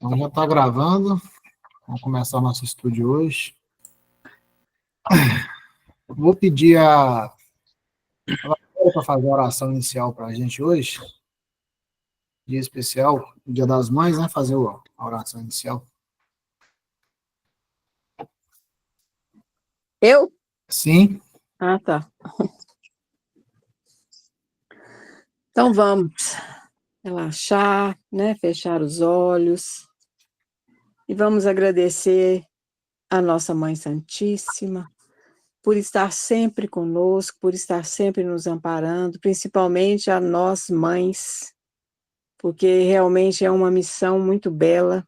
Então, já está gravando. Vamos começar nosso estúdio hoje. Vou pedir a Valéria para fazer a oração inicial para a gente hoje. Dia especial, Dia das Mães, né? Fazer a oração inicial. Eu? Sim. Ah, tá. Então vamos relaxar, né? Fechar os olhos e vamos agradecer a nossa Mãe Santíssima por estar sempre conosco, por estar sempre nos amparando, principalmente a nós mães, porque realmente é uma missão muito bela.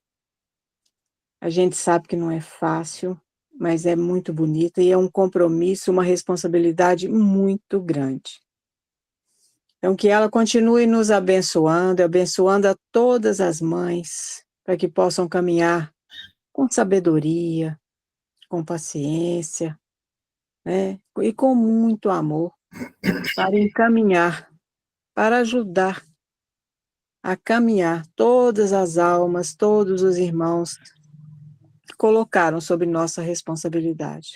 A gente sabe que não é fácil, mas é muito bonita e é um compromisso, uma responsabilidade muito grande. Então, que ela continue nos abençoando, abençoando a todas as mães, para que possam caminhar com sabedoria, com paciência, né? E com muito amor, para encaminhar, para ajudar a caminhar todas as almas, todos os irmãos que colocaram sob nossa responsabilidade.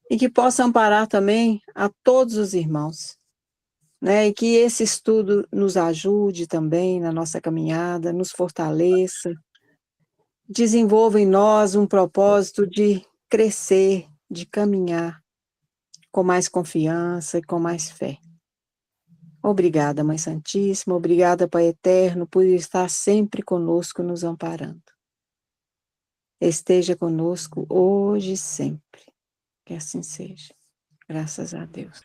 E que possa amparar também a todos os irmãos, né? E que esse estudo nos ajude também na nossa caminhada, nos fortaleça, desenvolva em nós um propósito de crescer, de caminhar com mais confiança e com mais fé. Obrigada, Mãe Santíssima, obrigada, Pai Eterno, por estar sempre conosco, nos amparando. Esteja conosco hoje e sempre. Que assim seja. Graças a Deus.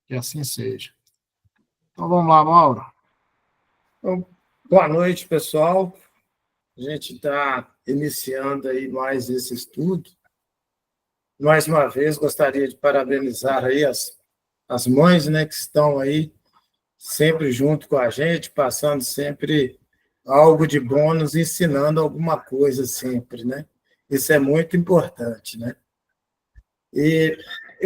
Que assim seja. Então vamos lá, Mauro. Então, boa noite, pessoal. A gente está iniciando aí mais esse estudo. Mais uma vez, gostaria de parabenizar aí as mães, né, que estão aí sempre junto com a gente, passando sempre algo de bom, nos ensinando alguma coisa sempre, né? Isso é muito importante, né? E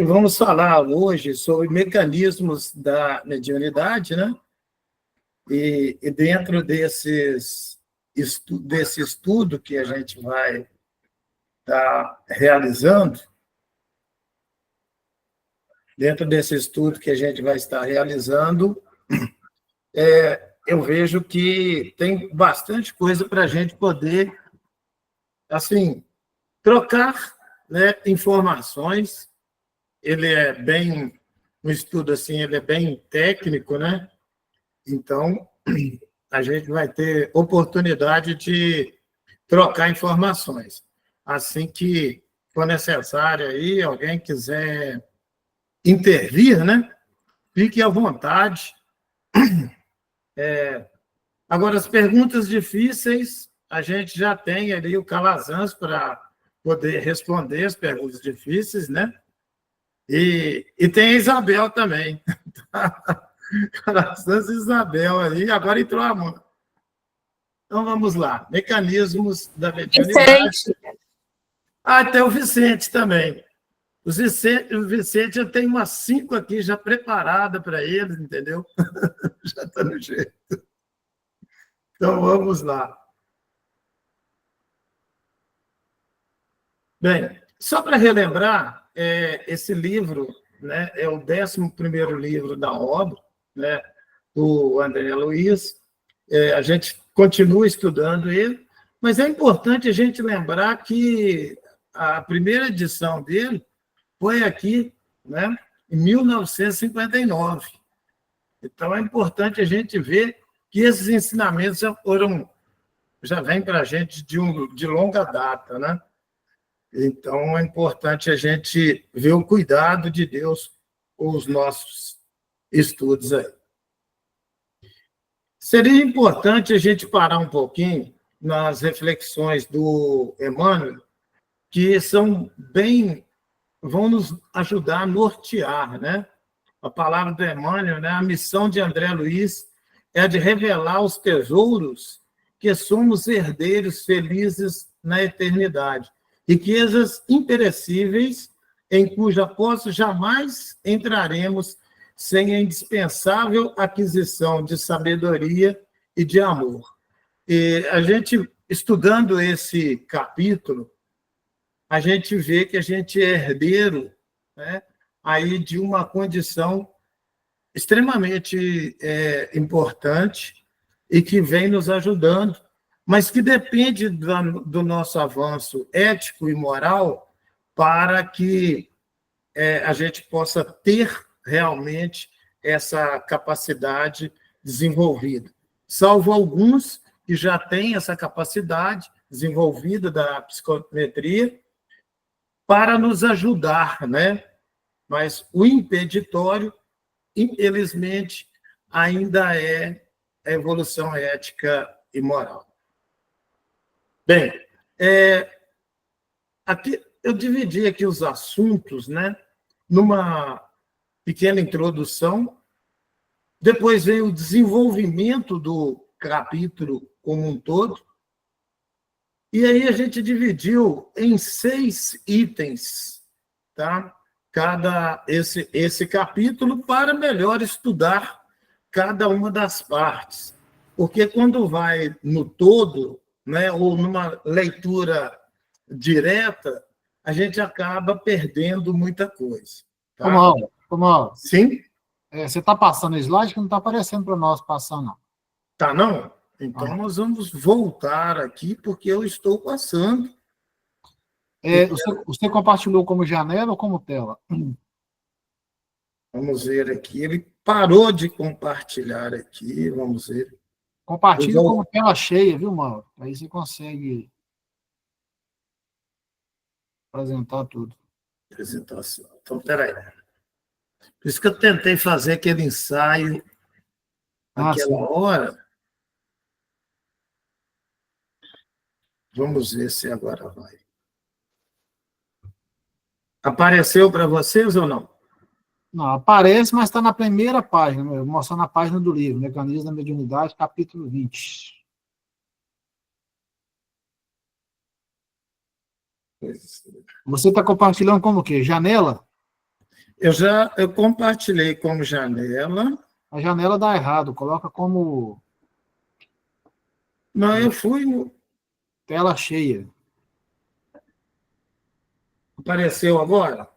vamos falar hoje sobre mecanismos da mediunidade, né? E dentro desse estudo que a gente vai estar realizando, eu vejo que tem bastante coisa para a gente poder, assim, trocar, né, informações. Ele é bem, um estudo assim, ele é bem técnico, né? Então, a gente vai ter oportunidade de trocar informações. Assim que for necessário aí, alguém quiser intervir, né? Fique à vontade. Agora, as perguntas difíceis, a gente já tem ali o Calazans para poder responder as perguntas difíceis, né? E tem a Isabel também. Calazans e Isabel aí, agora entrou a mão. Então, vamos lá. Mecanismos da mediunidade. Vicente. Tem o Vicente também. O Vicente, eu tenho umas 5 aqui já preparada para eles, entendeu? Já está no jeito. Então, vamos lá. Bem, só para relembrar, esse livro, né, é o 11º livro da obra, né, do André Luiz. A gente continua estudando ele, mas é importante a gente lembrar que a primeira edição dele foi aqui, né, em 1959. Então, é importante a gente ver que esses ensinamentos já vêm para a gente de longa data, né? Então, é importante a gente ver o cuidado de Deus com os nossos estudos aí. Seria importante a gente parar um pouquinho nas reflexões do Emmanuel, que vão nos ajudar a nortear, né? A palavra do Emmanuel, né? A missão de André Luiz é a de revelar os tesouros que somos herdeiros felizes na eternidade, riquezas imperecíveis em cuja posse jamais entraremos sem a indispensável aquisição de sabedoria e de amor. E a gente, estudando esse capítulo, a gente vê que a gente é herdeiro, né, aí de uma condição extremamente importante e que vem nos ajudando, mas que depende do nosso avanço ético e moral para que a gente possa ter realmente essa capacidade desenvolvida. Salvo alguns que já têm essa capacidade desenvolvida da psicometria para nos ajudar, né? Mas o impeditório, infelizmente, ainda é a evolução ética e moral. Bem, aqui eu dividi aqui os assuntos, né, numa pequena introdução, depois veio o desenvolvimento do capítulo como um todo, e aí a gente dividiu em 6 itens, tá? Esse capítulo para melhor estudar cada uma das partes. Porque quando vai no todo, né, ou numa leitura direta, a gente acaba perdendo muita coisa. Tá? Como Sim? você está passando o slide que não está aparecendo para nós passar, não. Tá, não? Então nós vamos voltar aqui, porque eu estou passando. Você compartilhou como janela ou como tela? Vamos ver aqui. Ele parou de compartilhar aqui. Vamos ver. Compartilha como tela cheia, viu, Mauro? Aí você consegue apresentar tudo. Apresentação. Então, peraí. Por isso que eu tentei fazer aquele ensaio naquela hora. Vamos ver se agora vai. Apareceu para vocês ou não? Não, aparece, mas está na primeira página, mostrando a página do livro, Mecanismo da Mediunidade, capítulo 20. Você está compartilhando como o quê? Janela? Eu compartilhei como janela. A janela dá errado, coloca como... Não, eu fui no... Tela cheia. Apareceu agora?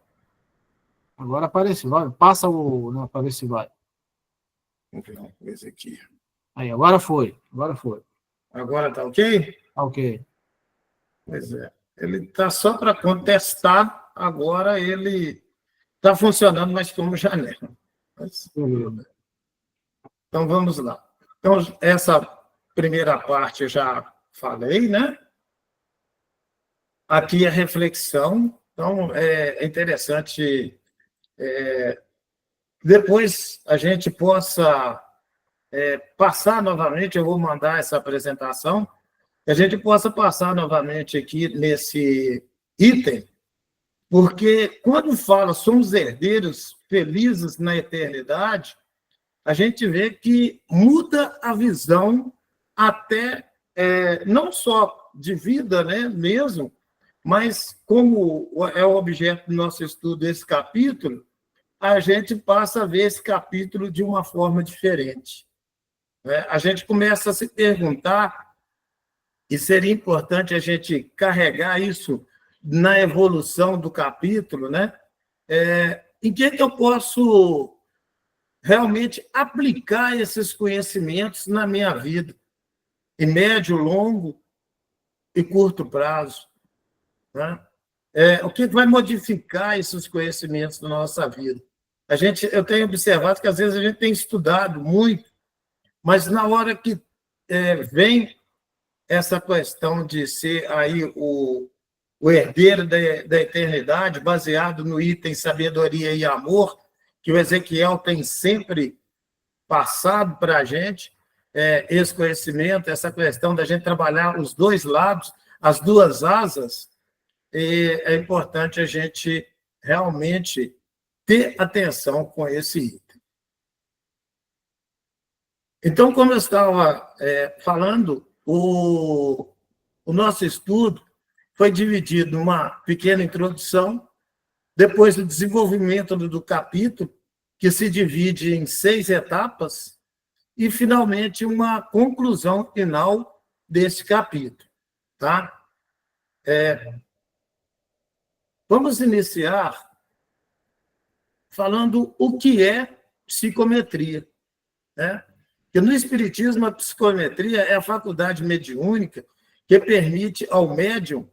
Agora apareceu. Vai, passa para ver se vai. Vamos ver uma coisa aqui. Aí, agora foi. Agora está ok? Tá ok. Pois é. Ele está só para contestar. Agora ele está funcionando, mas como janela. Então, vamos lá. Então, essa primeira parte eu já falei, né? Aqui a reflexão. Então, é interessante depois a gente possa passar novamente, eu vou mandar essa apresentação, que a gente possa passar novamente aqui nesse item, porque quando fala somos herdeiros felizes na eternidade, a gente vê que muda a visão até não só de vida, né, mesmo, mas como é o objeto do nosso estudo esse capítulo, a gente passa a ver esse capítulo de uma forma diferente. A gente começa a se perguntar, e seria importante a gente carregar isso na evolução do capítulo, né? Em que eu posso realmente aplicar esses conhecimentos na minha vida, em médio, longo e curto prazo. Né? O que vai modificar esses conhecimentos na nossa vida? Eu tenho observado que, às vezes, a gente tem estudado muito, mas na hora que vem essa questão de ser aí o herdeiro da eternidade, baseado no item sabedoria e amor, que o Ezequiel tem sempre passado para a gente, esse conhecimento, essa questão da gente trabalhar os dois lados, as duas asas, é importante a gente realmente ter atenção com esse item. Então, como eu estava falando, o nosso estudo foi dividido numa pequena introdução, depois o desenvolvimento do capítulo, que se divide em 6 etapas, e, finalmente, uma conclusão final desse capítulo. Tá? Vamos iniciar falando o que é psicometria. Né? Porque no Espiritismo, a psicometria é a faculdade mediúnica que permite ao médium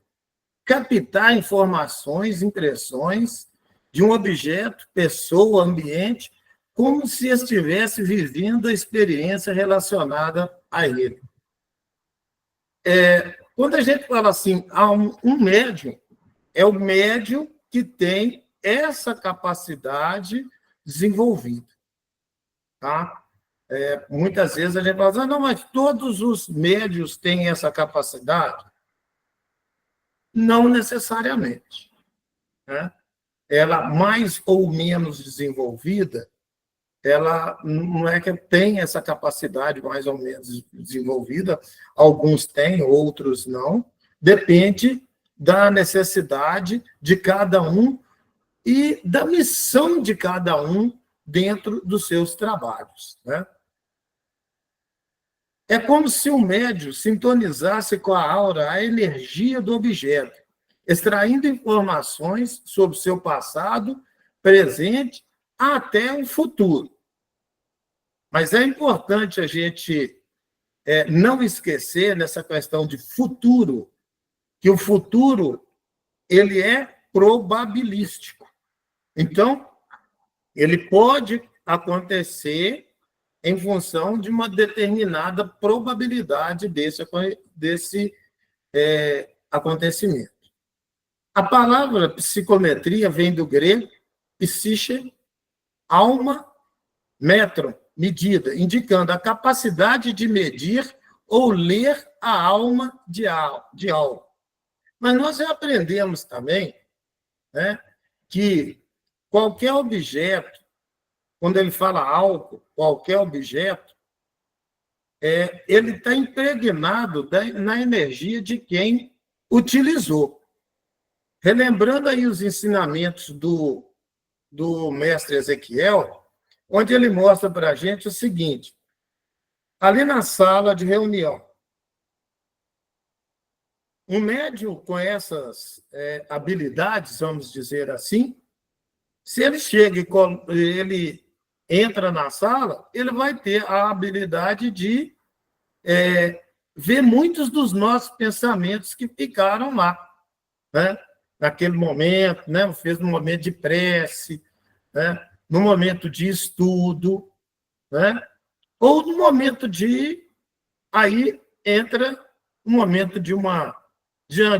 captar informações, impressões de um objeto, pessoa, ambiente, como se estivesse vivendo a experiência relacionada a ele. Quando a gente fala assim, um médium, é o médium que tem essa capacidade desenvolvida. Tá? Muitas vezes a gente fala assim, não, mas todos os médiuns têm essa capacidade? Não necessariamente. Né? Ela, mais ou menos desenvolvida, ela não é que tem essa capacidade mais ou menos desenvolvida, alguns têm, outros não, depende da necessidade de cada um e da missão de cada um dentro dos seus trabalhos. Né? É como se o médium sintonizasse com a aura, a energia do objeto, extraindo informações sobre o seu passado, presente, até o futuro. Mas é importante a gente não esquecer, nessa questão de futuro, que o futuro ele é probabilístico. Então, ele pode acontecer em função de uma determinada probabilidade desse acontecimento. A palavra psicometria vem do grego psiche, alma, metron, medida, indicando a capacidade de medir ou ler a alma de algo. Mas nós já aprendemos também, né, que qualquer objeto, quando ele fala algo, qualquer objeto, ele está impregnado na energia de quem utilizou. Relembrando aí os ensinamentos do mestre Ezequiel, onde ele mostra para a gente o seguinte, ali na sala de reunião, um médium com essas habilidades, vamos dizer assim, se ele chega e ele entra na sala, ele vai ter a habilidade de ver muitos dos nossos pensamentos que ficaram lá, né? Naquele momento, né? Fez no momento de prece, né? No momento de estudo, né? Ou no momento aí entra um momento de uma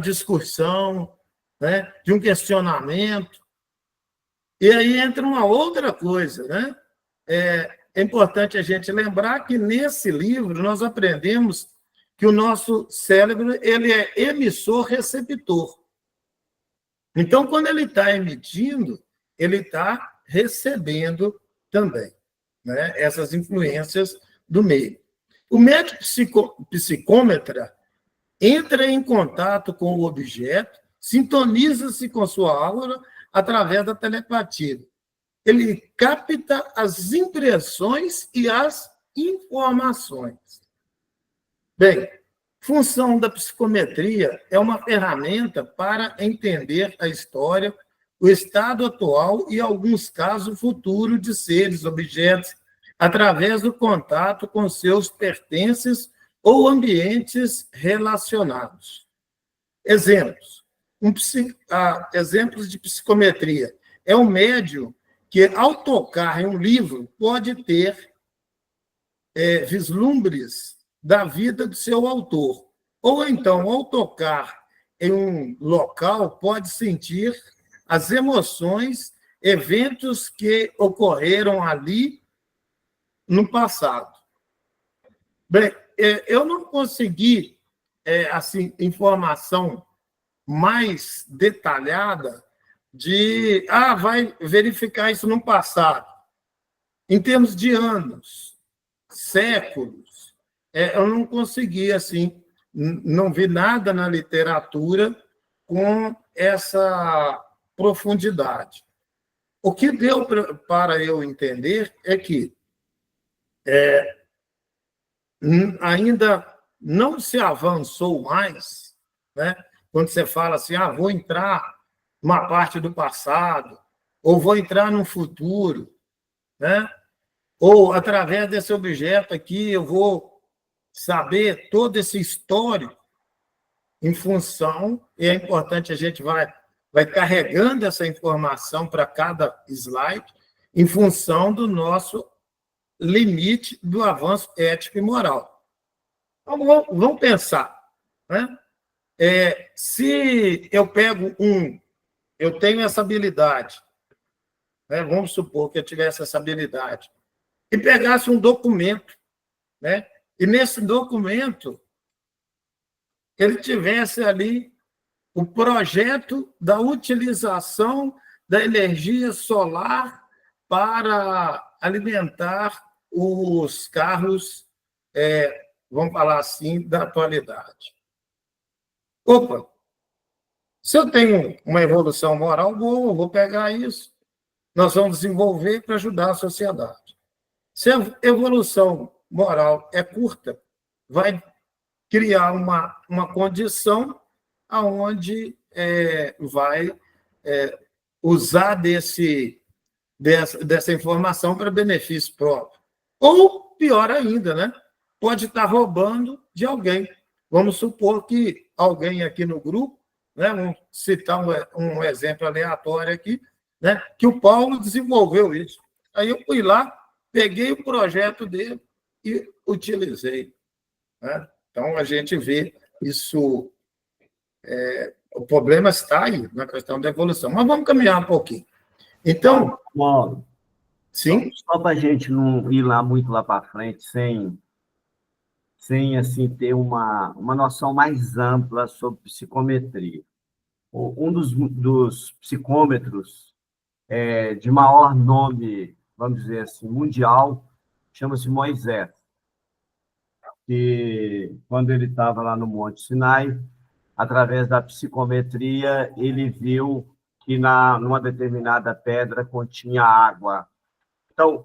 discussão, né? De um questionamento. E aí entra uma outra coisa, né? É importante a gente lembrar que nesse livro nós aprendemos que o nosso cérebro ele é emissor-receptor. Então, quando ele está emitindo, ele está recebendo também, né, essas influências do meio. O médico psicômetra entra em contato com o objeto, sintoniza-se com sua aura através da telepatia. Ele capta as impressões e as informações. Bem, função da psicometria é uma ferramenta para entender a história, o estado atual e, em alguns casos, o futuro de seres, objetos, através do contato com seus pertences ou ambientes relacionados. Exemplos. Exemplos de psicometria. É um médium que, ao tocar em um livro, pode ter vislumbres da vida do seu autor. Ou então, ao tocar em um local, pode sentir as emoções, eventos que ocorreram ali no passado. Bem, eu não consegui assim, informação mais detalhada de vai verificar isso no passado. Em termos de anos, séculos, eu não consegui, assim, não vi nada na literatura com essa profundidade. O que deu para eu entender é que ainda não se avançou mais, né? Quando você fala assim, vou entrar numa parte do passado, ou vou entrar no futuro, né? Ou, através desse objeto aqui, eu vou saber todo esse histórico em função, e é importante a gente vai carregando essa informação para cada slide, em função do nosso limite do avanço ético e moral. Então, vamos pensar, né? Se eu eu tenho essa habilidade, né? Vamos supor que eu tivesse essa habilidade, e pegasse um documento, né? E nesse documento ele tivesse ali o projeto da utilização da energia solar para alimentar os carros, vamos falar assim, da atualidade. Opa, se eu tenho uma evolução moral boa, eu vou pegar isso, nós vamos desenvolver para ajudar a sociedade. Se a evolução moral é curta, vai criar uma condição onde vai usar dessa informação para benefício próprio. Ou, pior ainda, né? Pode estar roubando de alguém. Vamos supor que alguém aqui no grupo, né? Vamos citar um exemplo aleatório aqui, né? Que o Paulo desenvolveu isso. Aí eu fui lá, peguei o projeto dele e utilizei, né? Então, a gente vê isso, o problema está aí, na questão da evolução. Mas vamos caminhar um pouquinho. Então, Paulo, sim, só para a gente não ir muito lá para frente, sem assim, ter uma noção mais ampla sobre psicometria. Um dos psicômetros de maior nome, vamos dizer assim, mundial, chama-se Moisés. Que quando ele estava lá no Monte Sinai, através da psicometria, ele viu que numa determinada pedra continha água. Então,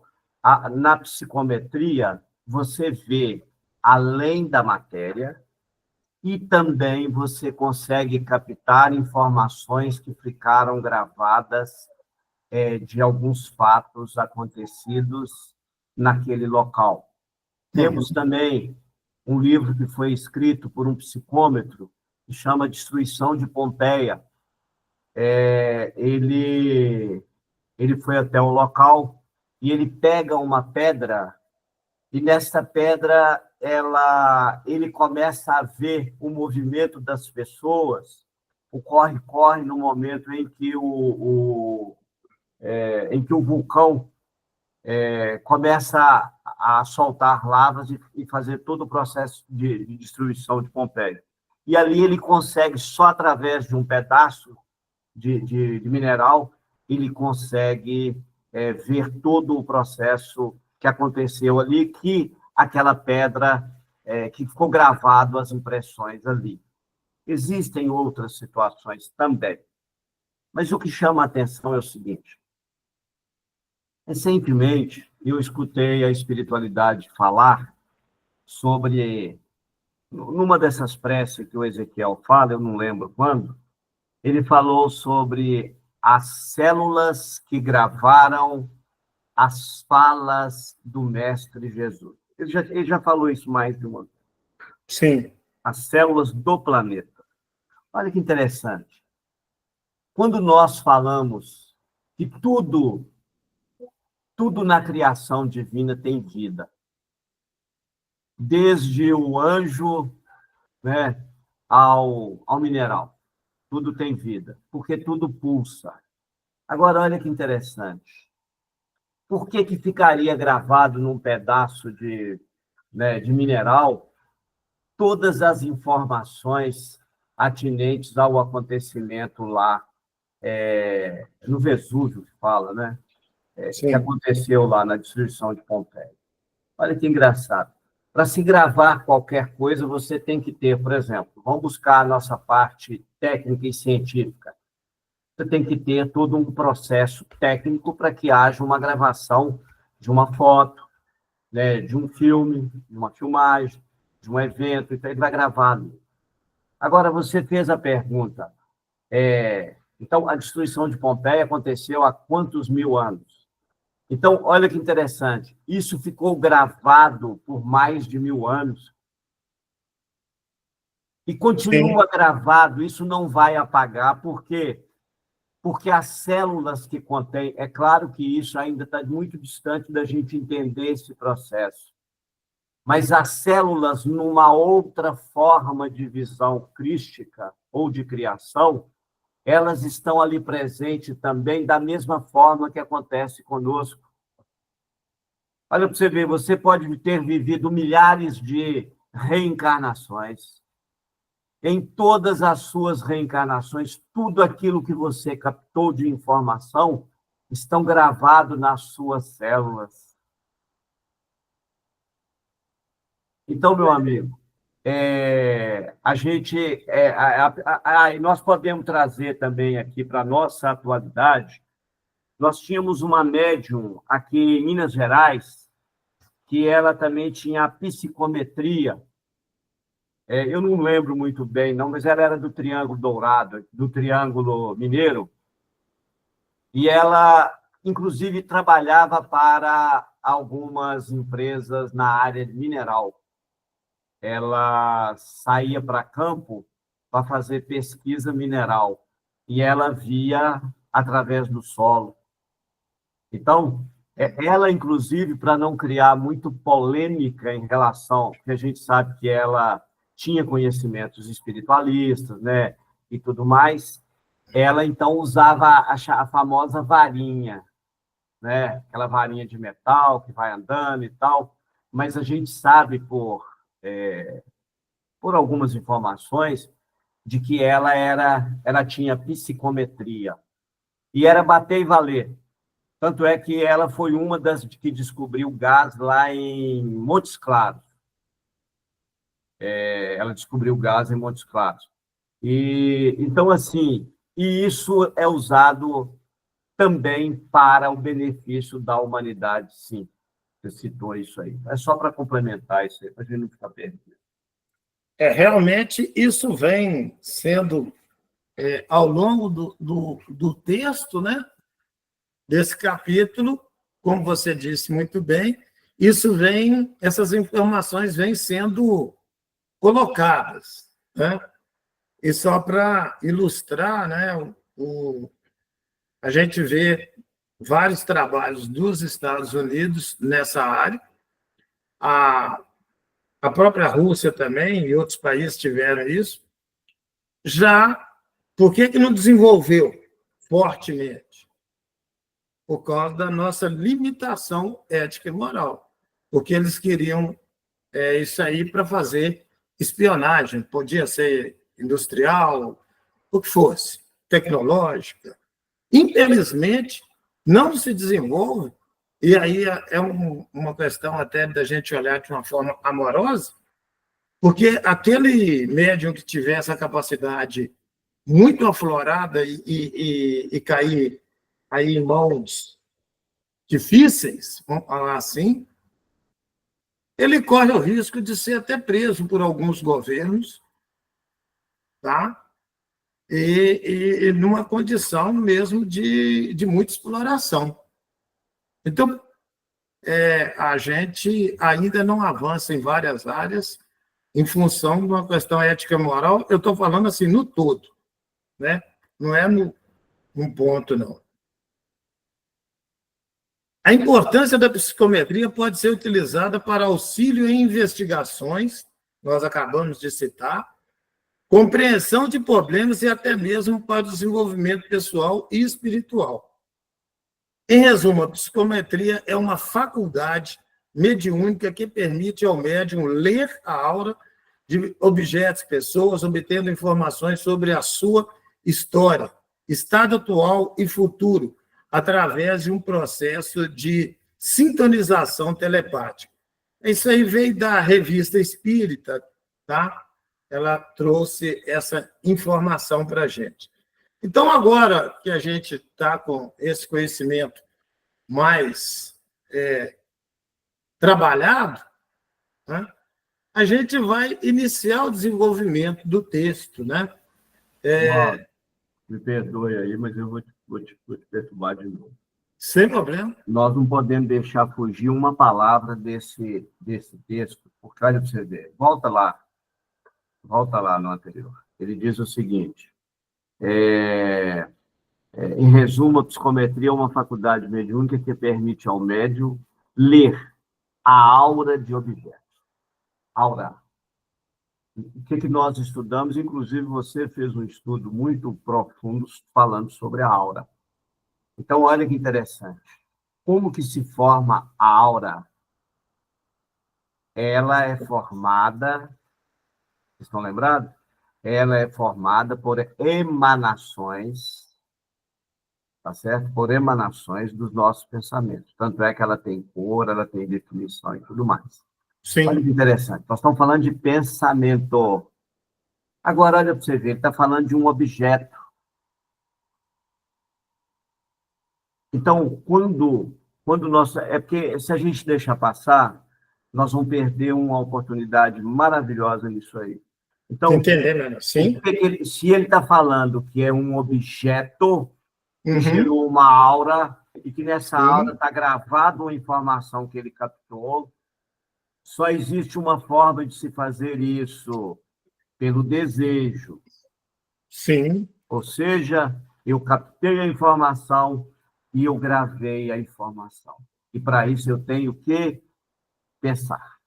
na psicometria, você vê além da matéria e também você consegue captar informações que ficaram gravadas de alguns fatos acontecidos naquele local. Temos também um livro que foi escrito por um psicômetro, que chama Destruição de Pompeia. Ele foi até o local e ele pega uma pedra, e nessa pedra ele começa a ver o movimento das pessoas, o corre-corre no momento em que o vulcão começa a soltar lavas e fazer todo o processo de destruição de Pompeia. E ali ele consegue, só através de um pedaço de mineral, ele consegue ver todo o processo que aconteceu ali, que aquela pedra, que ficou gravado as impressões ali. Existem outras situações também. Mas o que chama a atenção é o seguinte: recentemente, eu escutei a espiritualidade falar sobre, numa dessas preces que o Ezequiel fala, eu não lembro quando, ele falou sobre as células que gravaram as falas do Mestre Jesus. Ele já falou isso mais de uma vez. sim. As células do planeta. Olha que interessante. Quando nós falamos que tudo na criação divina tem vida. Desde o anjo, né, ao mineral. Tudo tem vida, porque tudo pulsa. Agora, olha que interessante. Por que ficaria gravado num pedaço de mineral todas as informações atinentes ao acontecimento lá no Vesúvio, que fala, né? Que aconteceu lá na destruição de Pompeia. Olha que engraçado. Para se gravar qualquer coisa, você tem que ter, por exemplo, vamos buscar a nossa parte técnica e científica. Você tem que ter todo um processo técnico para que haja uma gravação de uma foto, né, de um filme, de uma filmagem. de um evento, então ele vai gravado. Agora, você fez a pergunta, então, a destruição de Pompeia aconteceu há quantos mil anos? Então, olha que interessante, isso ficou gravado por mais de 1000 anos e continua gravado, isso não vai apagar, por quê? Porque as células que contém, é claro que isso ainda está muito distante da gente entender esse processo, mas as células, numa outra forma de visão crística ou de criação, elas estão ali presentes também da mesma forma que acontece conosco. Olha para você ver, você pode ter vivido milhares de reencarnações. Em todas as suas reencarnações, tudo aquilo que você captou de informação estão gravados nas suas células. Então, meu amigo, nós podemos trazer também aqui para a nossa atualidade. Nós tínhamos uma médium aqui em Minas Gerais, que ela também tinha a psicometria. Eu não lembro muito bem, não, mas ela era do Triângulo Dourado, do Triângulo Mineiro, e ela, inclusive, trabalhava para algumas empresas na área mineral. Ela saía para campo para fazer pesquisa mineral, e ela via através do solo. Então, ela, inclusive, para não criar muito polêmica em relação, porque a gente sabe que ela tinha conhecimentos espiritualistas, né, e tudo mais, ela, então, usava a famosa varinha, né, aquela varinha de metal que vai andando e tal, mas a gente sabe, por algumas informações, de que ela tinha psicometria, e era bater e valer. Tanto é que ela foi uma das que descobriu gás lá em Montes Claros. Ela descobriu gás em Montes Claros. Então, assim, e isso é usado também para o benefício da humanidade, sim. Você citou isso aí. É só para complementar isso aí, para a gente não ficar perdido. Realmente, isso vem sendo, ao longo do texto, né, desse capítulo, como você disse muito bem, essas informações vêm sendo colocadas, né? E só para ilustrar, né, a gente vê vários trabalhos dos Estados Unidos nessa área, a própria Rússia também, e outros países tiveram isso. Já, por que não desenvolveu fortemente? Por causa da nossa limitação ética e moral. Porque eles queriam isso aí para fazer espionagem, podia ser industrial, o que fosse, tecnológica. Infelizmente, não se desenvolve, e aí é uma questão até da gente olhar de uma forma amorosa, porque aquele médium que tiver essa capacidade muito aflorada e cair aí em mãos difíceis, vamos falar assim, ele corre o risco de ser até preso por alguns governos, tá? E numa condição mesmo de muita exploração. Então, a gente ainda não avança em várias áreas em função de uma questão ética e moral. Eu estou falando assim no todo, né? Não é num ponto, não. A importância da psicometria pode ser utilizada para auxílio em investigações, nós acabamos de citar, compreensão de problemas e até mesmo para o desenvolvimento pessoal e espiritual. Em resumo, a psicometria é uma faculdade mediúnica que permite ao médium ler a aura de objetos, pessoas, obtendo informações sobre a sua história, estado atual e futuro, através de um processo de sintonização telepática. Isso aí veio da Revista Espírita, tá? Ela trouxe essa informação para a gente. Então, agora que a gente está com esse conhecimento mais trabalhado, né, a gente vai iniciar o desenvolvimento do texto, né? Me perdoe aí, mas eu vou te perturbar de novo. Sem problema. Nós não podemos deixar fugir uma palavra desse texto, porque olha para você ver. Volta lá no anterior. Ele diz o seguinte, em resumo, a psicometria é uma faculdade mediúnica que permite ao médium ler a aura de objetos. Aura. O que nós estudamos? Inclusive, você fez um estudo muito profundo falando sobre a aura. Então, olha que interessante. Como que se forma a aura? Ela é formada, vocês estão lembrados? Ela é formada por emanações, tá certo? Por emanações dos nossos pensamentos. Tanto é que ela tem cor, ela tem definição e tudo mais. Sim. Olha que interessante. Nós estamos falando de pensamento. Agora, olha para você ver, ele está falando de um objeto. Então, quando nós... É porque se a gente deixar passar, nós vamos perder uma oportunidade maravilhosa nisso aí. Então, entendendo? Sim. Se ele está falando que é um objeto que gerou uma aura e que nessa aura está gravada uma informação que ele captou, só existe uma forma de se fazer isso, pelo desejo. Sim. Ou seja, eu captei a informação e eu gravei a informação. E para isso eu tenho que pensar.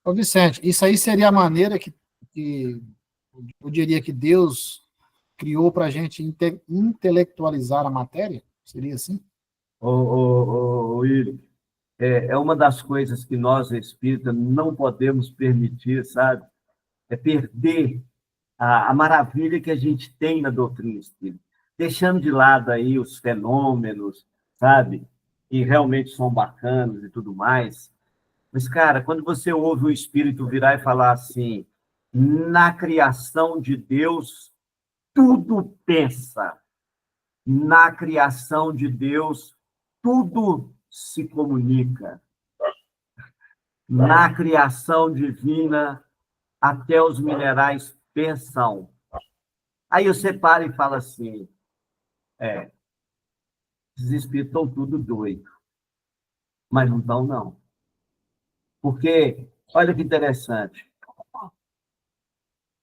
Ô Vicente, isso aí seria a maneira que eu diria que Deus criou para a gente intelectualizar a matéria? Seria assim? Willi, é uma das coisas que nós, espíritas, não podemos permitir, sabe? É perder a maravilha que a gente tem na doutrina espírita. Deixando de lado aí os fenômenos, sabe? Que realmente são bacanas e tudo mais. Mas, cara, quando você ouve o espírito virar e falar assim, na criação de Deus, tudo pensa. Na criação de Deus, tudo se comunica. Na criação divina, até os minerais pensam. Aí você para e fala assim, esses espíritos estão tudo doidos. Mas não estão, não. Porque, olha que interessante,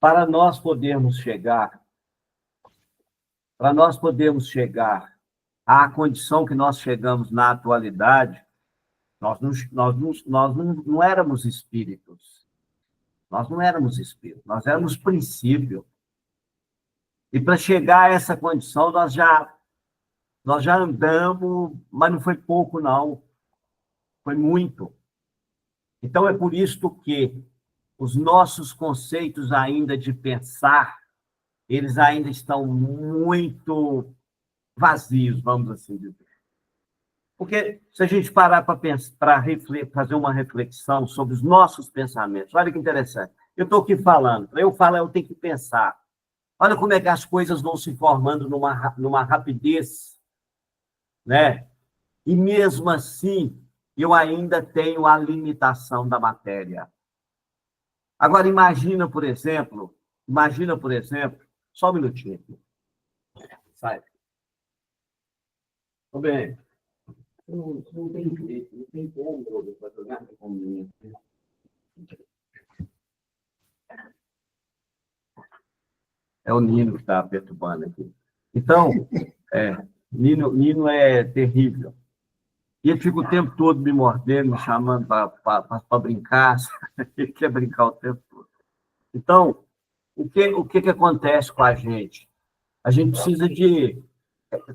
para nós podermos chegar à condição que nós chegamos na atualidade, nós não éramos espíritos. Nós não éramos espíritos, nós éramos princípio. E para chegar a essa condição, nós já andamos, mas não foi pouco, não. Foi muito. Então, é por isso que os nossos conceitos ainda de pensar, eles ainda estão muito vazios, vamos assim dizer. Porque se a gente parar para fazer uma reflexão sobre os nossos pensamentos, olha que interessante. Eu estou aqui falando, para eu falar, eu tenho que pensar. Olha como é que as coisas vão se formando numa rapidez, né? E mesmo assim, eu ainda tenho a limitação da matéria. Agora, imagina, por exemplo, só um minutinho aqui. Sai. Tudo bem. Não tem como para jogar comigo. É o Nino que está perturbando aqui. Então, Nino é terrível. E ele fica o tempo todo me mordendo, me chamando para brincar. Ele quer brincar o tempo todo. Então, o que acontece com a gente? A gente precisa de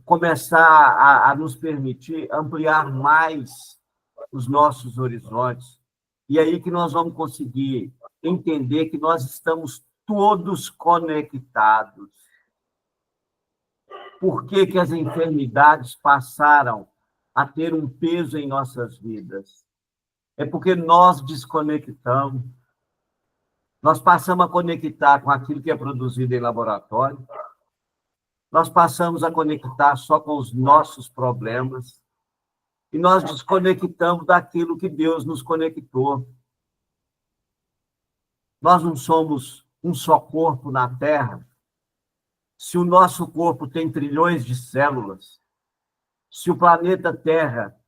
começar a nos permitir ampliar mais os nossos horizontes. E aí que nós vamos conseguir entender que nós estamos todos conectados. Por que que as enfermidades passaram a ter um peso em nossas vidas? É porque nós desconectamos. Nós passamos a conectar com aquilo que é produzido em laboratório. Nós passamos a conectar só com os nossos problemas. E nós desconectamos daquilo que Deus nos conectou. Nós não somos um só corpo na Terra. Se o nosso corpo tem trilhões de células, se o planeta Terra,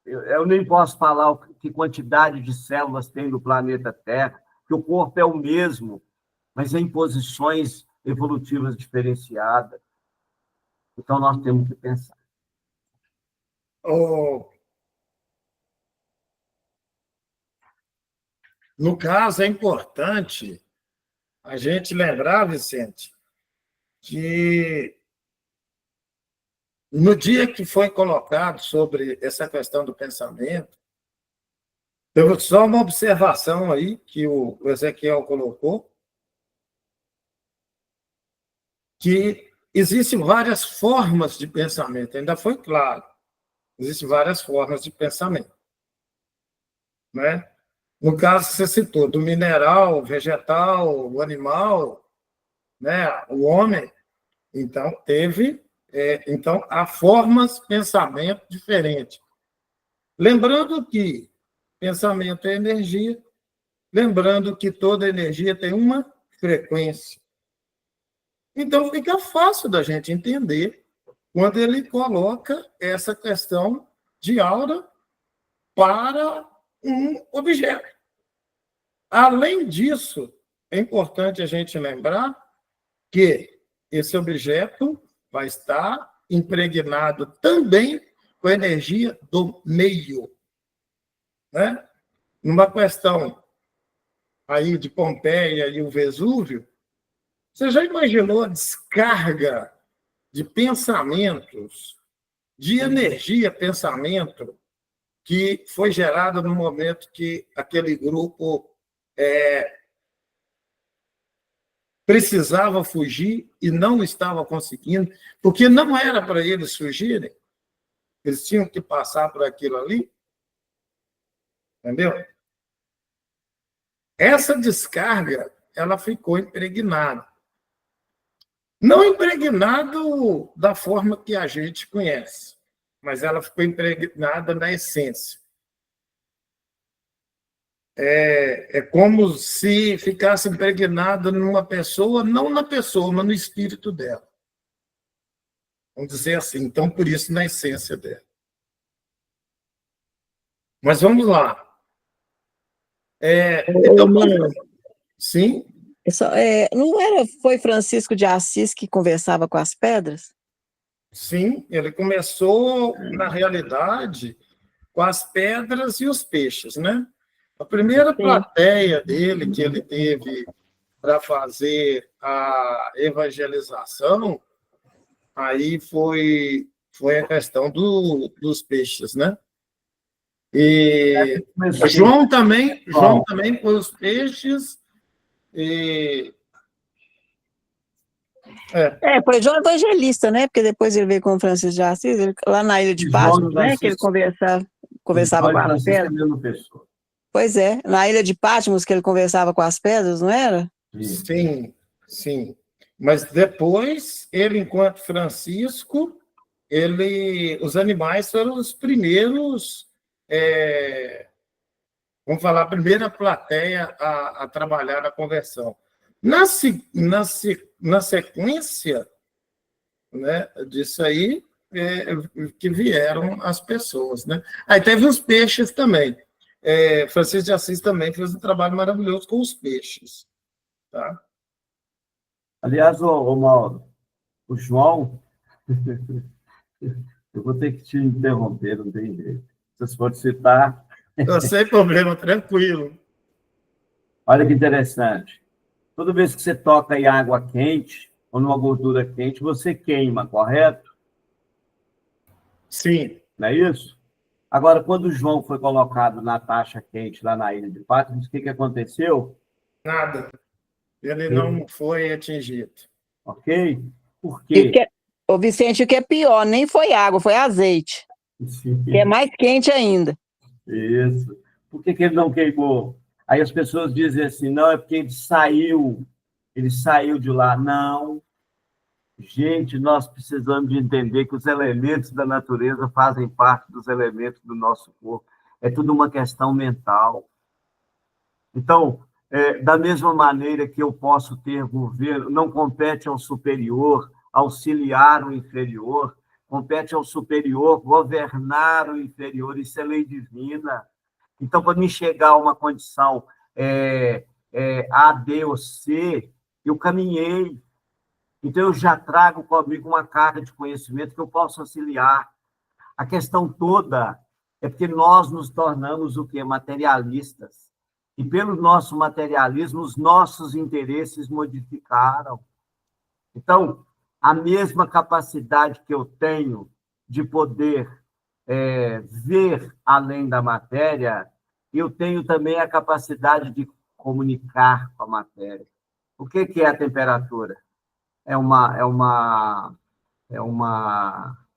eu nem posso falar que quantidade de células tem no planeta Terra, que o corpo é o mesmo, mas em posições evolutivas diferenciadas. Então, nós temos que pensar. No caso, é importante a gente lembrar, Vicente, que no dia que foi colocado sobre essa questão do pensamento, teve só uma observação aí que o Ezequiel colocou, que existem várias formas de pensamento, ainda foi claro, existem várias formas de pensamento, né? No caso que você citou, do mineral, vegetal, o animal, né, o homem, então então há formas de pensamento diferentes. Lembrando que pensamento é energia, lembrando que toda energia tem uma frequência. Então fica fácil da gente entender quando ele coloca essa questão de aura para um objeto. Além disso, é importante a gente lembrar que esse objeto vai estar impregnado também com a energia do meio, né? Numa questão aí de Pompeia e o Vesúvio, você já imaginou a descarga de pensamentos, de energia, pensamento, que foi gerada no momento que aquele grupo precisava fugir e não estava conseguindo, porque não era para eles fugirem, eles tinham que passar por aquilo ali, entendeu? Essa descarga, ela ficou impregnada. Não impregnado da forma que a gente conhece, mas ela ficou impregnada na essência. É como se ficasse impregnada numa pessoa, não na pessoa, mas no espírito dela. Vamos dizer assim, então, por isso, na essência dela. Mas vamos lá. Então, sim? Foi Francisco de Assis que conversava com as pedras? Sim, ele começou, na realidade, com as pedras e os peixes, né? A primeira plateia dele, que ele teve para fazer a evangelização, aí foi a questão dos peixes, né? E João também foi os peixes. Foi João Evangelista, né? Porque depois ele veio com o Francisco de Assis, lá na Ilha de Patmos, né? Que ele conversava com as pedras. Pois é, na Ilha de Patmos que ele conversava com as pedras, não era? Sim, sim. Mas depois, ele, enquanto Francisco, os animais foram os primeiros, vamos falar, a primeira plateia a trabalhar a conversão. Na sequência, né, disso aí, que vieram as pessoas, né? Aí teve os peixes também. Francisco de Assis também fez um trabalho maravilhoso com os peixes. Tá? Aliás, Mauro, o João, eu vou ter que te interromper, não tem jeito. Vocês podem citar. Sem problema, tranquilo. Olha que interessante. Toda vez que você toca em água quente, ou numa gordura quente, você queima, correto? Sim. Não é isso? Agora, quando o João foi colocado na taxa quente, lá na Ilha de Patmos, o que aconteceu? Nada. Ele não foi atingido. Ok? Por quê? Ô, Vicente, o que é pior, nem foi água, foi azeite. Sim. Que é mais quente ainda. Isso. Por que ele não queimou? Aí as pessoas dizem assim, não, é porque ele saiu de lá. Não. Gente, nós precisamos de entender que os elementos da natureza fazem parte dos elementos do nosso corpo. É tudo uma questão mental. Então, Da mesma maneira que eu posso ter governo, não compete ao superior auxiliar o inferior, compete ao superior governar o inferior, isso é lei divina. Então, para me chegar a uma condição A, B ou C, eu caminhei. Então, eu já trago comigo uma carga de conhecimento que eu posso auxiliar. A questão toda é porque nós nos tornamos o quê? Materialistas. E pelo nosso materialismo, os nossos interesses modificaram. Então, a mesma capacidade que eu tenho de poder ver além da matéria, eu tenho também a capacidade de comunicar com a matéria. O que é a temperatura?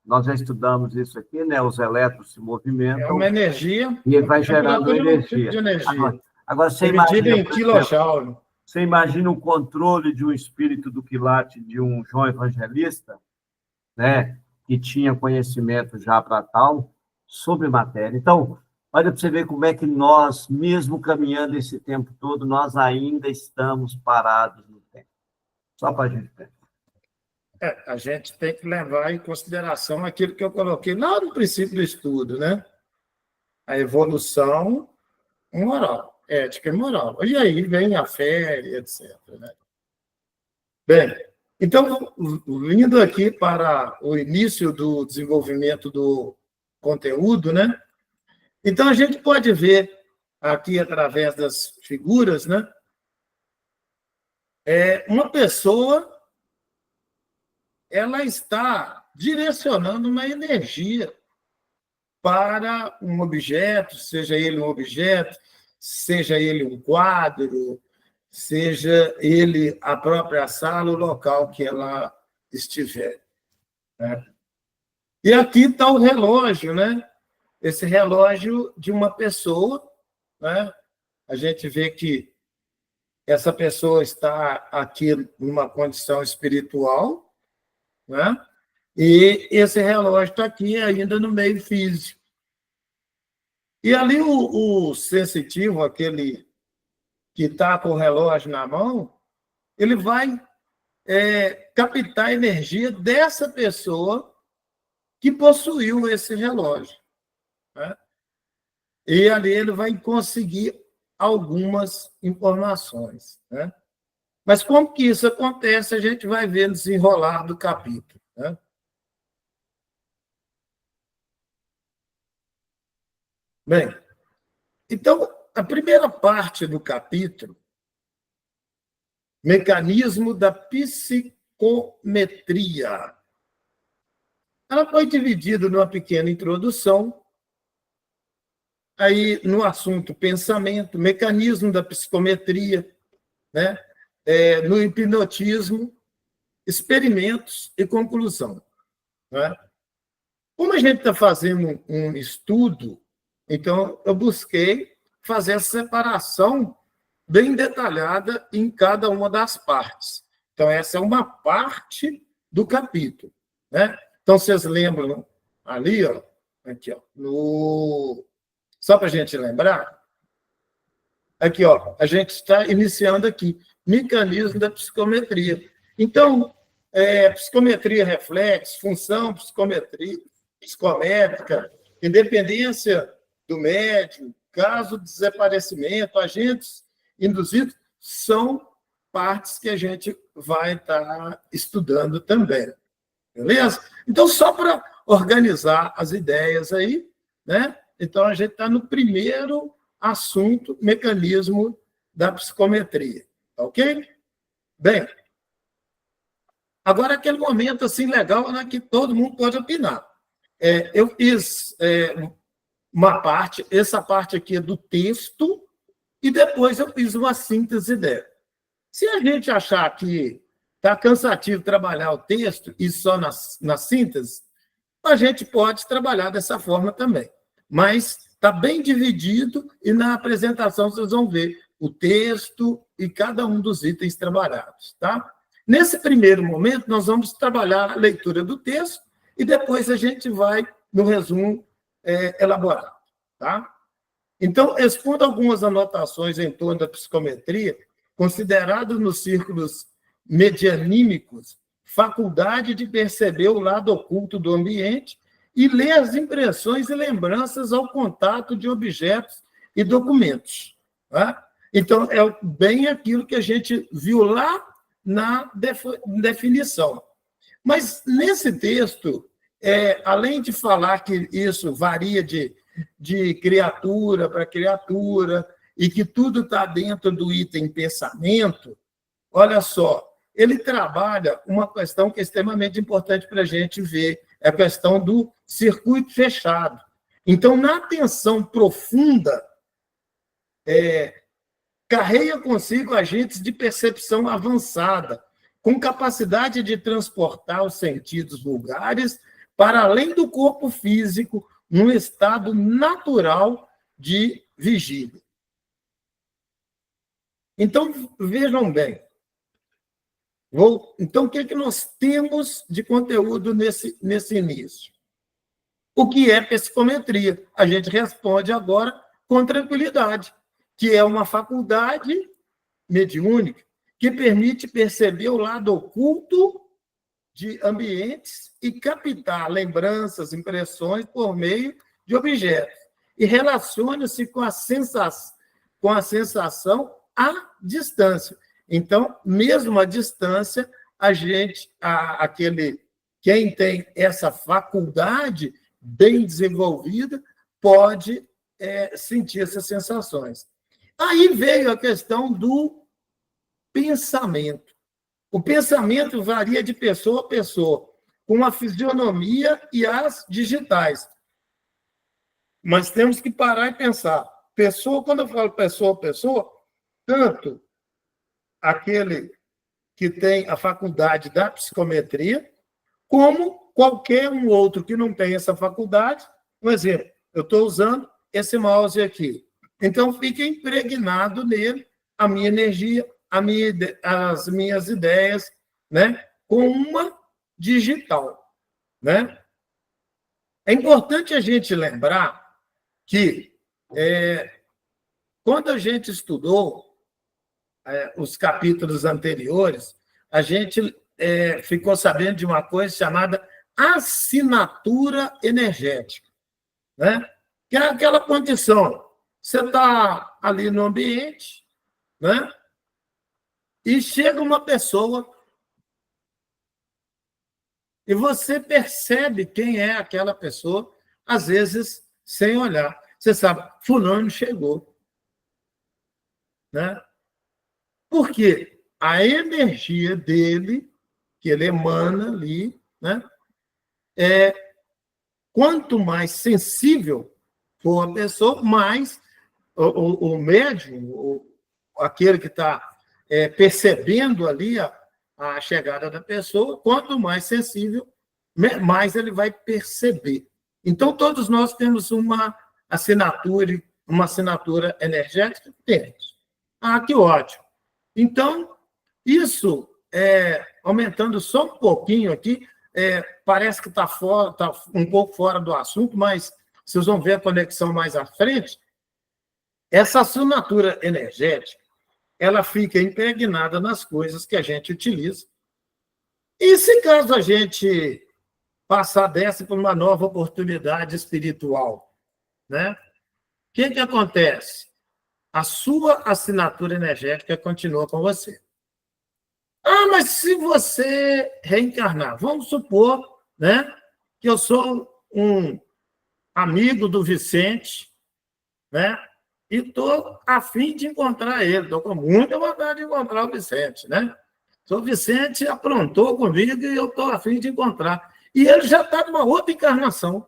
Nós já estudamos isso aqui, né? Os elétrons se movimentam. É uma energia. E ele vai gerando energia. De energia. Agora você medida imagina, em quilojoule. Você imagina o controle de um espírito do quilate de um João Evangelista, né? Que tinha conhecimento já para tal, sobre matéria. Então, olha para você ver como é que nós, mesmo caminhando esse tempo todo, nós ainda estamos parados no tempo. Só para a gente ver. A gente tem que levar em consideração aquilo que eu coloquei lá no princípio do estudo, né? A evolução moral, ética e moral. E aí vem a fé, etc. Né? Bem, então, vindo aqui para o início do desenvolvimento do conteúdo, né? Então, a gente pode ver aqui, através das figuras, né? Uma pessoa, ela está direcionando uma energia para um objeto, seja ele um objeto, seja ele um quadro, seja ele a própria sala, o local que ela estiver. Né? E aqui está o relógio, né? Esse relógio de uma pessoa, né? A gente vê que essa pessoa está aqui numa condição espiritual, né? E esse relógio está aqui ainda no meio físico. E ali o sensitivo, aquele que está com o relógio na mão, ele vai captar a energia dessa pessoa que possuiu esse relógio. Né? E ali ele vai conseguir algumas informações. Né? Mas como que isso acontece, a gente vai ver no desenrolar do capítulo. Né? Bem, então, a primeira parte do capítulo, mecanismo da psicometria. Ela foi dividida numa pequena introdução, aí no assunto pensamento, mecanismo da psicometria, né? No hipnotismo, experimentos e conclusão. Né? Como a gente está fazendo um estudo, então eu busquei fazer essa separação bem detalhada em cada uma das partes. Então, essa é uma parte do capítulo. Né? Então, vocês lembram ali, ó, aqui, ó, só para a gente lembrar, aqui, ó, a gente está iniciando aqui, mecanismo da psicometria. Então, psicometria reflexo, função psicométrica, independência do médium, caso de desaparecimento, agentes induzidos, são partes que a gente vai estar estudando também. Beleza? Então, só para organizar as ideias aí, né? Então, a gente está no primeiro assunto, mecanismo da psicometria. Ok? Bem, agora aquele momento assim legal, né, que todo mundo pode opinar. Eu fiz uma parte, essa parte aqui é do texto, e depois eu fiz uma síntese dela. Se a gente achar que está cansativo trabalhar o texto e só na síntese, a gente pode trabalhar dessa forma também. Mas está bem dividido e na apresentação vocês vão ver o texto e cada um dos itens trabalhados. Tá? Nesse primeiro momento, nós vamos trabalhar a leitura do texto e depois a gente vai, no resumo, elaborar. Tá? Então, expondo algumas anotações em torno da psicometria, considerado nos círculos medianímicos, faculdade de perceber o lado oculto do ambiente e ler as impressões e lembranças ao contato de objetos e documentos. Tá? Então, é bem aquilo que a gente viu lá na definição. Mas, nesse texto, além de falar que isso varia de criatura para criatura e que tudo está dentro do item pensamento, olha só, ele trabalha uma questão que é extremamente importante para a gente ver, é a questão do circuito fechado. Então, na atenção profunda, carrega consigo agentes de percepção avançada, com capacidade de transportar os sentidos vulgares para além do corpo físico, num estado natural de vigília. Então, vejam bem. Então, o que é que nós temos de conteúdo nesse início? O que é psicometria? A gente responde agora com tranquilidade, que é uma faculdade mediúnica que permite perceber o lado oculto de ambientes e captar lembranças, impressões por meio de objetos. E relaciona-se com a sensação à distância. Então, mesmo à distância, quem tem essa faculdade bem desenvolvida pode sentir essas sensações. Aí veio a questão do pensamento. O pensamento varia de pessoa a pessoa, com a fisionomia e as digitais. Mas temos que parar e pensar. Pessoa, quando eu falo pessoa a pessoa, tanto aquele que tem a faculdade da psicometria, como qualquer um outro que não tem essa faculdade. Um exemplo, eu estou usando esse mouse aqui. Então, fica impregnado nele a minha energia, as minhas ideias, né? Com uma digital. Né? É importante a gente lembrar que, quando a gente estudou os capítulos anteriores, a gente ficou sabendo de uma coisa chamada assinatura energética. Né? Que é aquela condição. Você está ali no ambiente, né? E chega uma pessoa e você percebe quem é aquela pessoa, às vezes, sem olhar. Você sabe, fulano chegou. Né? Por quê? A energia dele, que ele emana ali, né? Quanto mais sensível for a pessoa, mais o médium, aquele que está percebendo ali a chegada da pessoa, quanto mais sensível, mais ele vai perceber. Então, todos nós temos uma assinatura energética? Temos. Ah, que ótimo. Então, isso, aumentando só um pouquinho aqui, parece que está um pouco fora do assunto, mas vocês vão ver a conexão mais à frente. Essa assinatura energética, ela fica impregnada nas coisas que a gente utiliza. E se caso a gente passar dessa por uma nova oportunidade espiritual, né? O que acontece? A sua assinatura energética continua com você. Ah, mas se você reencarnar, vamos supor, né, que eu sou um amigo do Vicente, né, e estou a fim de encontrar ele, estou com muita vontade de encontrar o Vicente, né? O Vicente aprontou comigo e eu estou a fim de encontrar. E ele já está numa outra encarnação.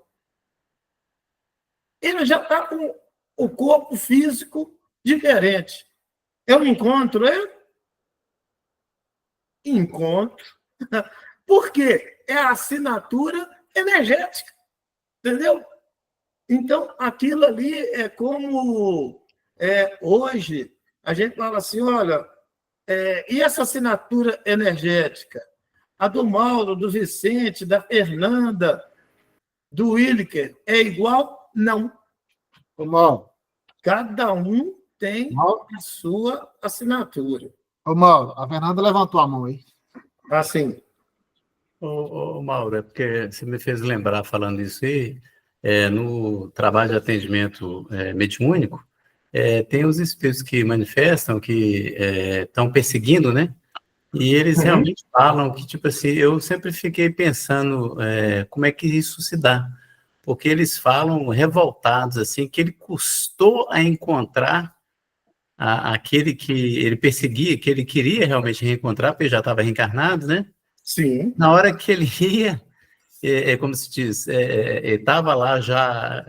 Ele já está com o corpo físico diferente. Eu encontro ele? Encontro. Por quê? É a assinatura energética. Entendeu? Então, aquilo ali é como hoje a gente fala assim, olha, e essa assinatura energética? A do Mauro, do Vicente, da Fernanda, do Wilker, é igual? Não. Ô, Mauro, cada um tem Mauro? a sua assinatura. Ô, Mauro, a Fernanda levantou a mão aí. Assim, Mauro, é porque você me fez lembrar, falando isso aí, no trabalho de atendimento mediúnico, tem os espíritos que manifestam, que estão perseguindo, né? E eles realmente falam que, tipo assim, eu sempre fiquei pensando como é que isso se dá. Porque eles falam revoltados, assim, que ele custou a encontrar aquele que ele perseguia, que ele queria realmente reencontrar, porque já estava reencarnado, né? sim, Na hora que ele ia, como se diz, ele estava lá já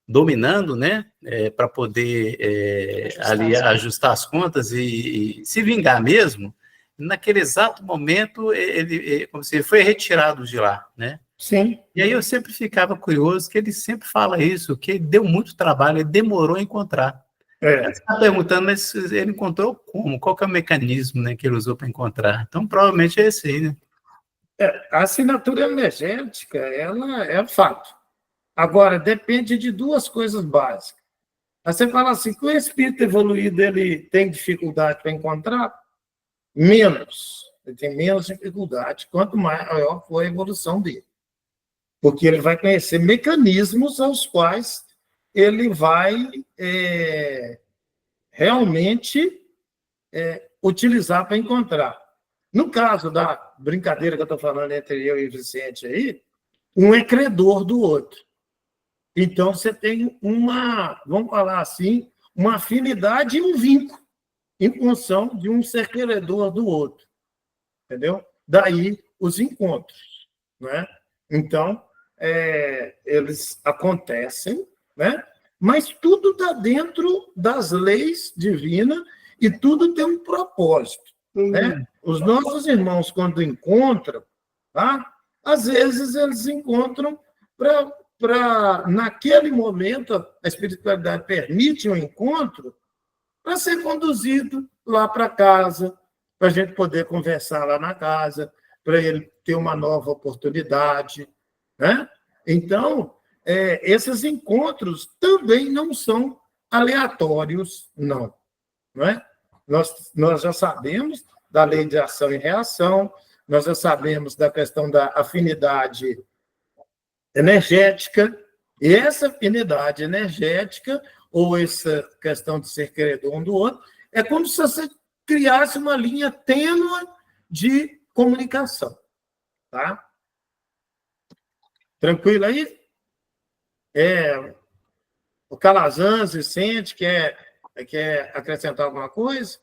dominando, né? Para poder ali ajustar as contas e se vingar mesmo. Naquele exato momento, ele como se ele foi retirado de lá, né? sim. E aí eu sempre ficava curioso, que ele sempre fala isso, que deu muito trabalho, ele demorou a encontrar. É, Você está perguntando, mas ele encontrou como? Qual que é o mecanismo, né, que ele usou para encontrar? Então, provavelmente é esse aí, né? a assinatura energética, ela é fato. Agora, depende de duas coisas básicas. Aí você fala assim, que o espírito evoluído ele tem dificuldade para encontrar? Menos. Ele tem menos dificuldade, quanto maior for a evolução dele. Porque ele vai conhecer mecanismos aos quais ele vai realmente utilizar para encontrar. No caso da brincadeira que eu estou falando entre eu e o Vicente aí, um é credor do outro. Então, você tem vamos falar assim, uma afinidade e um vínculo em função de um ser credor do outro. Entendeu? Daí os encontros. Né? Então, eles acontecem, né? Mas tudo está dentro das leis divinas e tudo tem um propósito. Né? Os nossos irmãos, quando encontram, tá? Às vezes eles encontram naquele momento, a espiritualidade permite um encontro para ser conduzido lá para casa, para a gente poder conversar lá na casa, para ele ter uma nova oportunidade. Né? Então, esses encontros também não são aleatórios, não. Não é? Nós já sabemos da lei de ação e reação, nós já sabemos da questão da afinidade energética, e essa afinidade energética, ou essa questão de ser credor um do outro, é como se você criasse uma linha tênue de comunicação. Tá? Tranquilo aí? O Calazans, Vicente, quer acrescentar alguma coisa?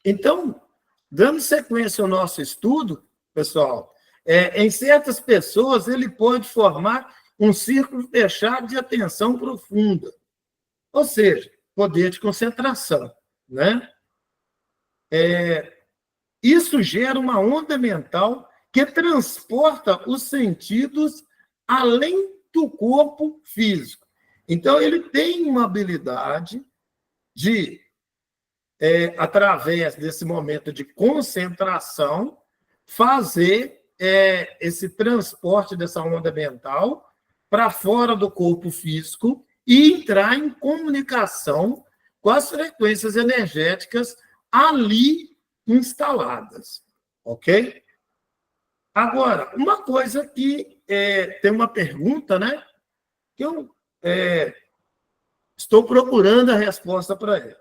Então, dando sequência ao nosso estudo, pessoal, em certas pessoas ele pode formar um círculo fechado de atenção profunda, ou seja, poder de concentração. Né? Isso gera uma onda mental que transporta os sentidos além do corpo físico. Então, ele tem uma habilidade de, através desse momento de concentração, fazer esse transporte dessa onda mental para fora do corpo físico e entrar em comunicação com as frequências energéticas ali instaladas. Ok? Agora, uma coisa que tem uma pergunta, né? Que eu estou procurando a resposta para ela.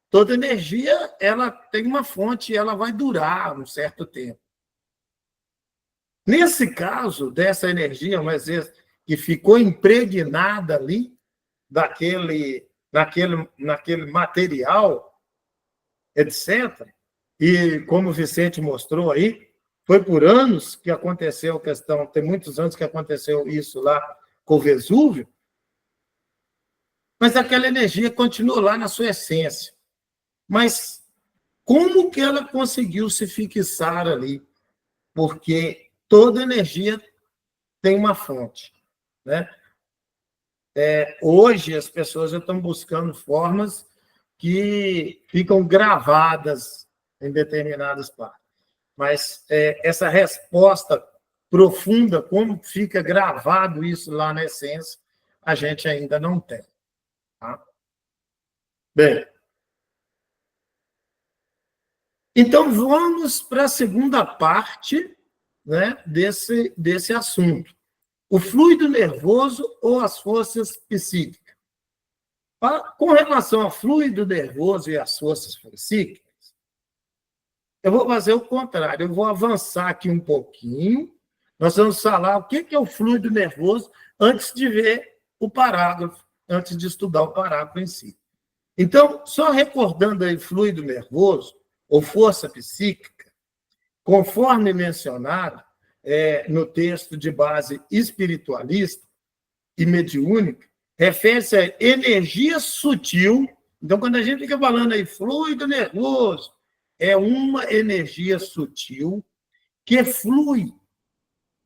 Toda energia ela tem uma fonte e ela vai durar um certo tempo. Nesse caso, dessa energia, mas que ficou impregnada ali, naquele material, etc., e como o Vicente mostrou aí, foi por anos que aconteceu a questão, tem muitos anos que aconteceu isso lá com o Vesúvio, mas aquela energia continuou lá na sua essência. Mas como que ela conseguiu se fixar ali? Porque toda energia tem uma fonte. Né? Hoje, as pessoas já estão buscando formas que ficam gravadas em determinadas partes. Mas essa resposta profunda, como fica gravado isso lá na essência, a gente ainda não tem. Tá? Bem, então vamos para a segunda parte, né, desse assunto. O fluido nervoso ou as forças psíquicas. Com relação ao fluido nervoso e às forças psíquicas, eu vou fazer o contrário, eu vou avançar aqui um pouquinho, nós vamos falar o que é o fluido nervoso antes de ver o parágrafo, antes de estudar o parágrafo em si. Então, só recordando aí fluido nervoso ou força psíquica, conforme mencionado no texto de base espiritualista e mediúnica, refere-se a energia sutil. Então, quando a gente fica falando aí fluido nervoso, é uma energia sutil que flui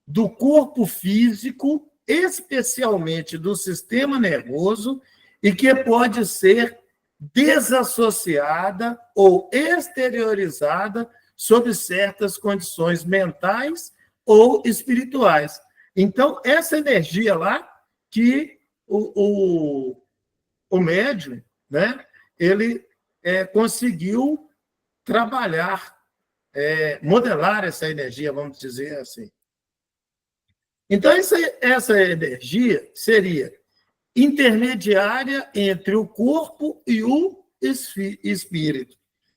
do corpo físico, especialmente do sistema nervoso, e que pode ser desassociada ou exteriorizada sob certas condições mentais ou espirituais. Então, essa energia lá que o médium, né, ele conseguiu trabalhar, modelar essa energia, vamos dizer assim. Então, essa energia seria intermediária entre o corpo e o espírito.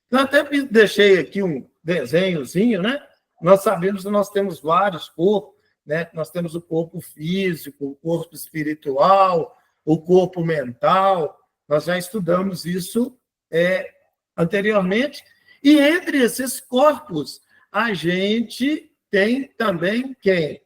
Eu até deixei aqui um desenhozinho, né? Nós sabemos que nós temos vários corpos, né? Nós temos o corpo físico, o corpo espiritual, o corpo mental. Nós já estudamos isso anteriormente. E entre esses corpos, a gente tem também quem?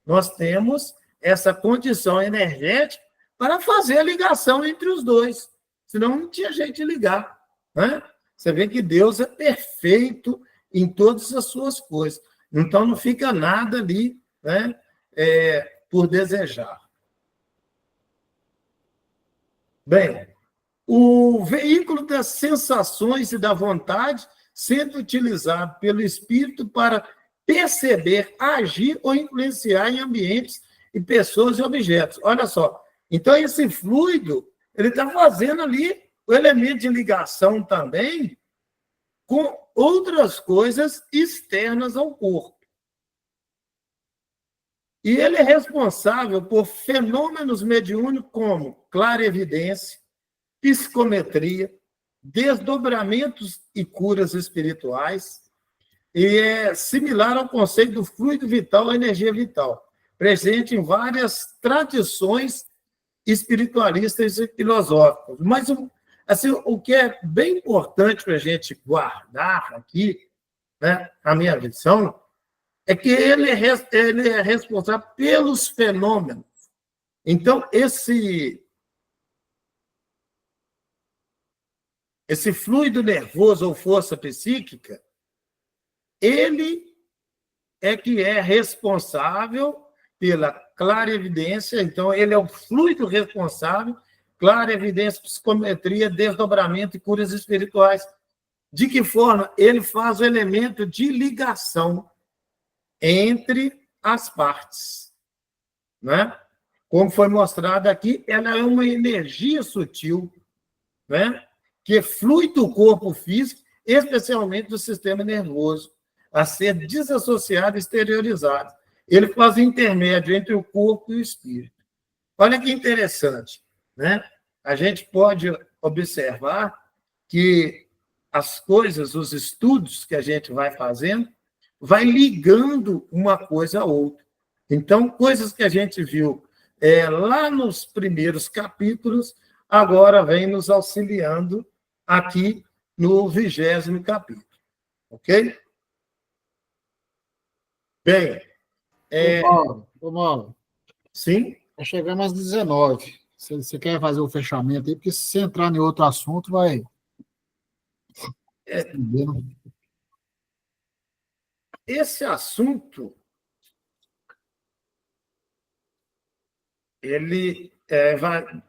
Nós temos essa condição energética para fazer a ligação entre os dois. Senão não tinha jeito de ligar. Né? Você vê que Deus é perfeito em todas as suas coisas. Então, não fica nada ali, né, por desejar. Bem, o veículo das sensações e da vontade sendo utilizado pelo espírito para perceber, agir ou influenciar em ambientes e pessoas e objetos. Olha só. Então, esse fluido, ele está fazendo ali o elemento de ligação também com outras coisas externas ao corpo. E ele é responsável por fenômenos mediúnicos como clarevidência, psicometria, desdobramentos e curas espirituais, e é similar ao conceito do fluido vital, a energia vital, presente em várias tradições espiritualistas e filosóficas. Mas assim, o que é bem importante para a gente guardar aqui, né, a minha visão, é que ele é responsável pelos fenômenos. Então, esse fluido nervoso ou força psíquica, ele que é responsável pela clarevidência, então ele é o fluido responsável, clarevidência, psicometria, desdobramento e curas espirituais. De que forma? Ele faz o elemento de ligação entre as partes. Né? Como foi mostrado aqui, ela é uma energia sutil, né? Que flui do corpo físico, especialmente do sistema nervoso, a ser desassociado e exteriorizado. Ele faz intermédio entre o corpo e o espírito. Olha que interessante, né? A gente pode observar que as coisas, os estudos que a gente vai fazendo, vai ligando uma coisa a outra. Então, coisas que a gente viu lá nos primeiros capítulos, agora vem nos auxiliando aqui no 20º capítulo. Ok? Bem, Ô, Mauro, sim? nós chegamos às 19. Você quer fazer o fechamento aí? Porque se você entrar em outro assunto, vai... Esse assunto, ele vai...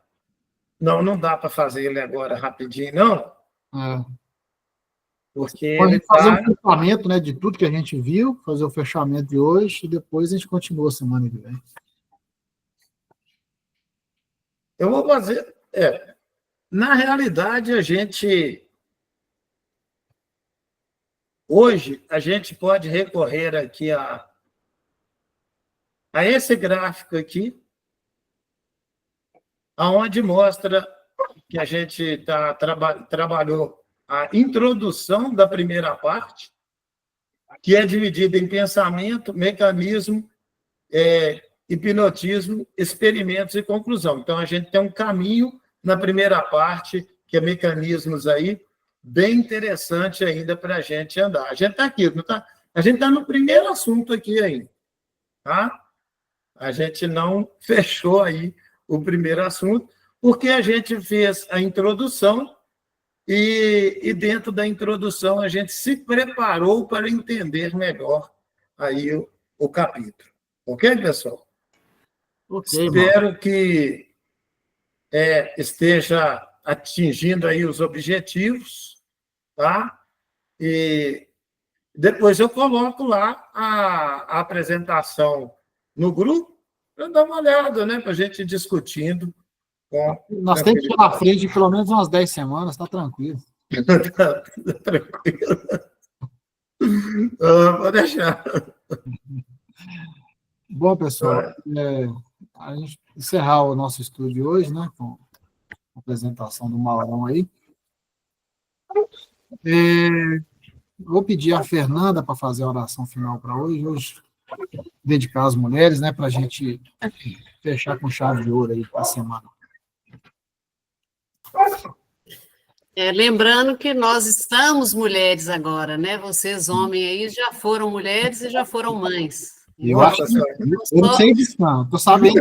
Não dá para fazer ele agora rapidinho, não, Porque Pode ele fazer está... um fechamento, né, de tudo que a gente viu, fazer o fechamento de hoje e depois a gente continua semana que vem. Eu vou fazer... na realidade, hoje, a gente pode recorrer aqui a esse gráfico aqui, aonde mostra que a gente trabalhou a introdução da primeira parte, que é dividida em pensamento, mecanismo, hipnotismo, experimentos e conclusão. Então, a gente tem um caminho na primeira parte, que é mecanismos aí, bem interessante ainda para a gente andar. A gente está aqui, não tá? A gente está no primeiro assunto aqui ainda, tá? A gente não fechou aí o primeiro assunto, porque a gente fez a introdução e dentro da introdução a gente se preparou para entender melhor aí o capítulo. Ok, pessoal? Ok, Espero que esteja atingindo aí os objetivos, tá? E depois eu coloco lá a apresentação no grupo para dar uma olhada, né? Para a gente ir discutindo com Nós temos que ir na frente de pelo menos umas 10 semanas, está tranquilo. Tranquilo. Pode deixar. Bom, pessoal, a gente encerrar o nosso estudo hoje, né, com a apresentação do Maurão aí. Vou pedir a Fernanda para fazer a oração final para hoje dedicar às mulheres, né, para a gente fechar com chave de ouro aí para a semana. Lembrando que nós estamos mulheres agora, né? Vocês, homens aí, já foram mulheres e já foram mães. Eu acho que eu não sei disso, não. Estou sabendo.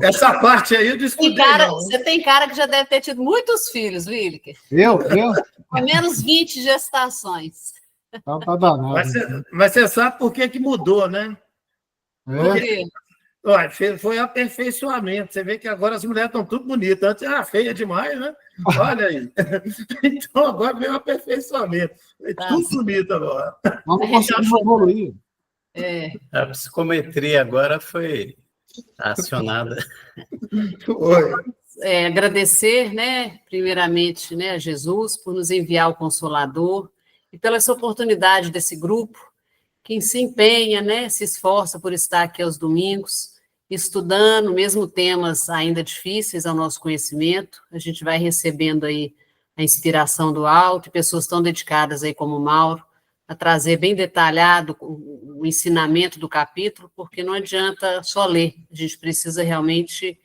Essa parte aí eu discutei. Você tem cara que já deve ter tido muitos filhos, Wilker. Eu? Pelo menos 20 gestações. Então tá danado. Mas você sabe por que mudou, né? Por quê? Olha, foi aperfeiçoamento. Você vê que agora as mulheres estão tudo bonitas. Antes era feia demais, né? Olha aí. Então agora veio o aperfeiçoamento. É tudo bonito agora. Vamos conseguir evoluir. A psicometria agora foi acionada. Agradecer, né, primeiramente, né, a Jesus por nos enviar o Consolador e pela essa oportunidade desse grupo que se empenha, né, se esforça por estar aqui aos domingos, estudando, mesmo temas ainda difíceis ao nosso conhecimento. A gente vai recebendo aí a inspiração do alto e pessoas tão dedicadas aí como o Mauro, a trazer bem detalhado o ensinamento do capítulo, porque não adianta só ler, a gente precisa realmente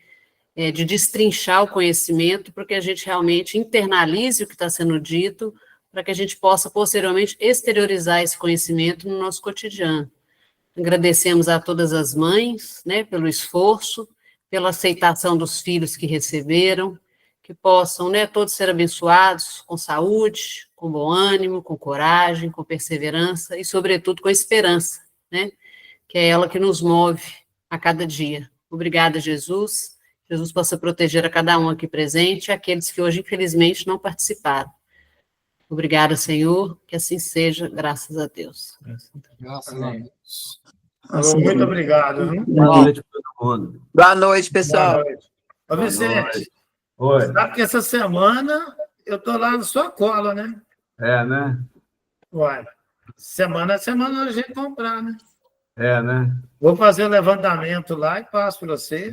de destrinchar o conhecimento, para que a gente realmente internalize o que está sendo dito, para que a gente possa, posteriormente, exteriorizar esse conhecimento no nosso cotidiano. Agradecemos a todas as mães, né, pelo esforço, pela aceitação dos filhos que receberam, que possam, né, todos ser abençoados com saúde, com bom ânimo, com coragem, com perseverança e, sobretudo, com esperança, né, que é ela que nos move a cada dia. Obrigada, Jesus. Jesus possa proteger a cada um aqui presente e aqueles que hoje, infelizmente, não participaram. Obrigada, Senhor, que assim seja, graças a Deus. Graças a Deus. Muito obrigado. Boa noite para todo mundo. Boa noite, pessoal. Boa noite. Ô, Vicente, sabe que essa semana eu estou lá na sua cola, né? Né? Uai, semana a semana a gente comprar, né? Né? Vou fazer o levantamento lá e passo para você.